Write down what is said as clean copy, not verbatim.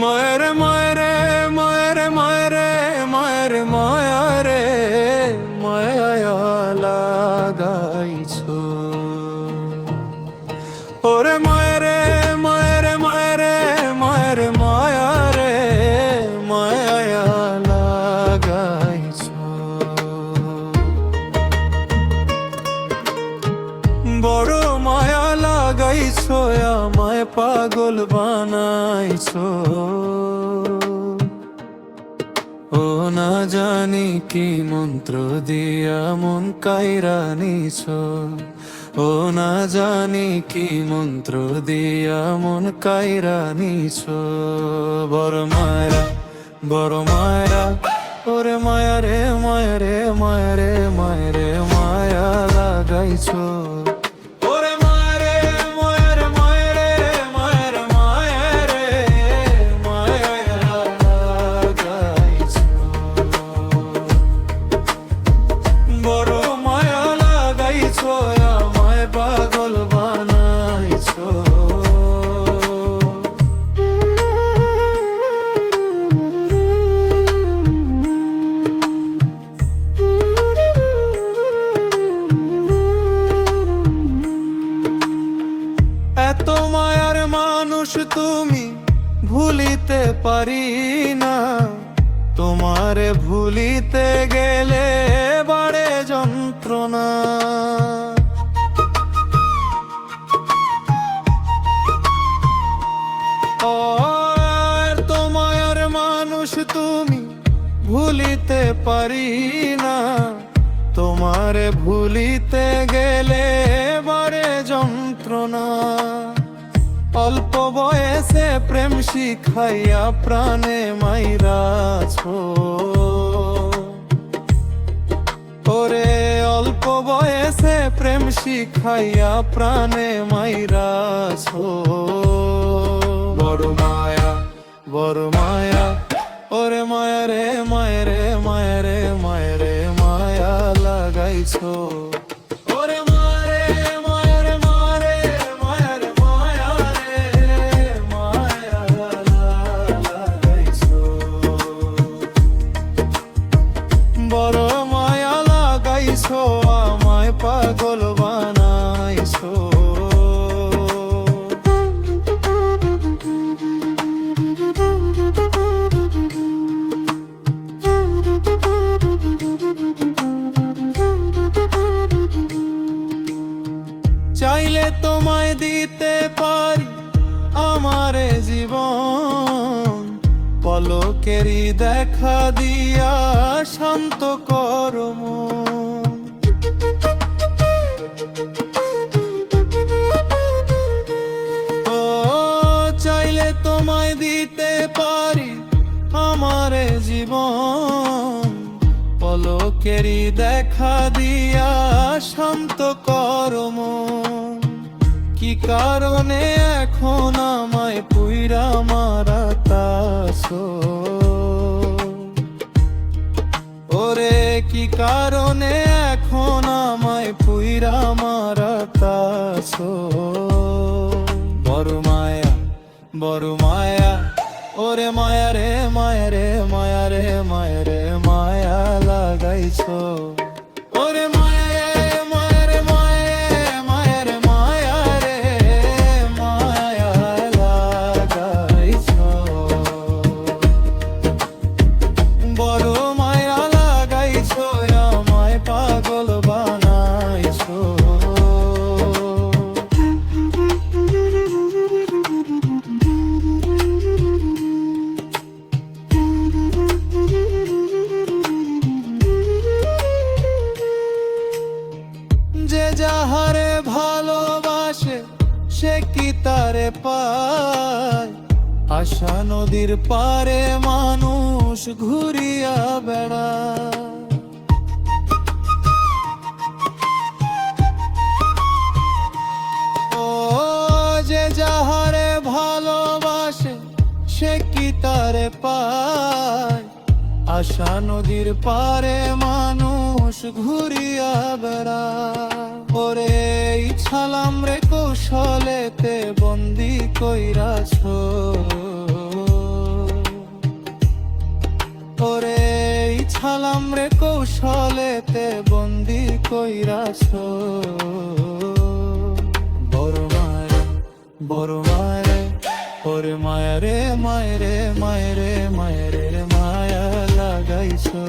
মায়ের মায়েরে মায়েরে মায়েরে মায়ের মায়ারে মায়া লাগাইছো ওরে মায়েরে মায়েরে মায়েরে মায়ের মায়ারে মায়া লাগাইছো বড় মায়া লাগাইছো আমায় পাগল বানাইছো ও না জানি কি মন্ত্র দিয়া মন কাইরা নিছো ও না জানি কি মন্ত্র দিয়া মন কাইরা নিছো বড় মায়া ওরে মায়া রে মায়া রে মায়া রে মায়া রে মায়া লাগাইছো এত মায়ার মানুষ তুমি ভুলিতে পারি না তোমারে ভুলিতে গেলে বাড়ে যন্ত্রণা এত মায়ার মানুষ তুমি ভুলিতে পারি না তোমারে ভুলিতে গেলে বাড়ে যন্ত্রণা অল্প বয়সে প্রেম শিখাইয়া প্রাণে মাইরাছো ওরে অল্প বয়সে প্রেম শিখাইয়া প্রাণে মাইরাছো বড় মায়া ওরে মায়া রে মায়া রে মায়া রে মায়া রে মায়া লাগাইছো বড় মায়া লাগাইছো আমায় পাগল বানাইছো চাইলে তোমায় দিতে পারি আমারে জীবন পলকেরই দেখা দিয়া শান্ত করো মন ও চাইলে তোমায় দিতে পারি আমারে জীবন পলকেরই দেখা দিয়া শান্ত করো মন কি কারণে এখন আমায় পুইরা মারাতাছো ওরে কি কারণে এখন আমায় পুইরা মারাতাছো বড় মায়া ওরে মায়া রে মায়া রে মায়া রে মায়া রে মায়া লাগাইছো ওরে মায়া রে মায়া রে মায়া রে মায়া লাগাইছো বড় মায়া লাগাইছো আমায় পাগল বানাইছো যে যাহারে ভালোবাসে সে কি তারে পায় আশা নদীর পারে মানুষ ঘুরিয়া বেড়ায় ও যে যাহারে ভালোবাসে সে কি তারে পায় ভাষা নদীর পারে মানুষ ঘুরিয়া বেড়া, ওরে ছালাম রে কৌশলেতে বন্দি কইরাছ, ওরে ছালাম রে কৌশলেতে বন্দি কইরাছ। বড় মায়া ওরে মায়া রে মায়া রে মায়া রে মায়া রে মায়া লাগাইছো।